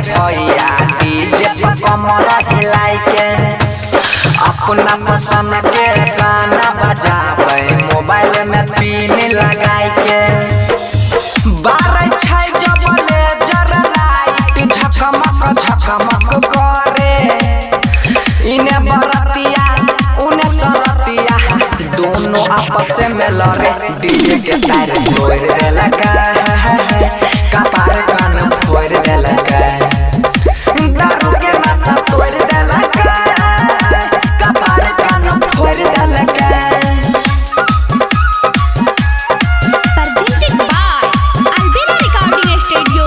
भैया डीजे पे कमर हिलाई के अपना पसंद के गाना बजावे मोबाइल में पिन लगाई के बारह छै जब लेजर लाइट झकमक झकमक करे इन्हें बरतिया उन्हें सरतिया दोनों आपस में लड़े डीजे के तार फोड़ देलका कपार कान फोड़ देलका दारू के नशा तोड़ देलका कपार कान फोड़ देलका। Presented by Albina Recording Studio,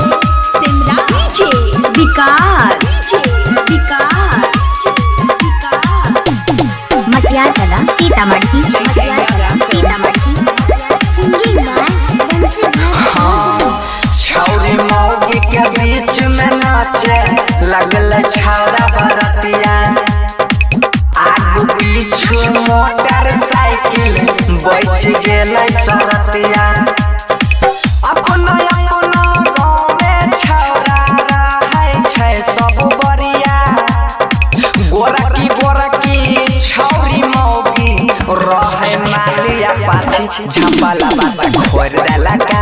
Simla. DJ Vikas Matiyala Sitamarhi singing में छौरी मौगी के बीच में नाचे लगल छौरा बरतिया आगू पीछू मोटरसाइकिल बैठ गेलै सरतिया अपना अपना गाँव में छौरा रहै छै सब बरिया गोरकी छौरी मौगी रहे मालिया पाछी झपला बात खोर देलका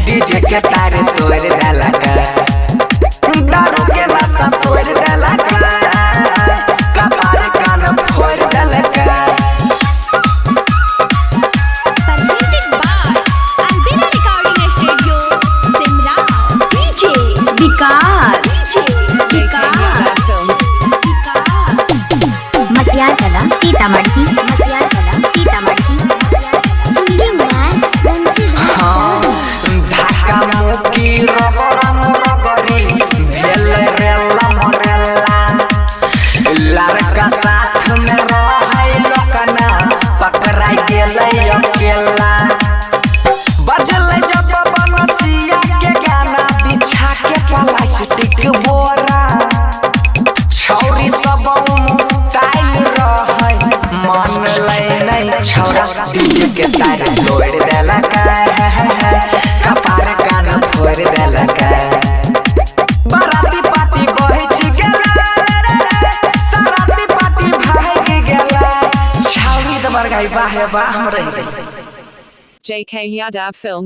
डीजे के तार तोड़ देलका दारू के नशा तोड़ देलका कपार कान फोड़ देलका। Presented by Albina Recording Studio, Simla. DJ Vikas Matiyala Sitamarhi singing में धाका मुकी रगड़ी भेल रेला मरेला लड़का साथ में रहै लोकना पकड़ाई गेलै अकेला बजलै जब बनसिया के गाना बिछा के प्लास्टिक बोरा छौरी सब ताई रहै मन लै नहीं छौरा डीजे के तार तोड़ देलका कपार कान फोड़ देलका बराती पार्टी बहिच गेला सराती पार्टी भाग गेला छौरी दबर गई बाहे बाह रह गई। JK Yadav Film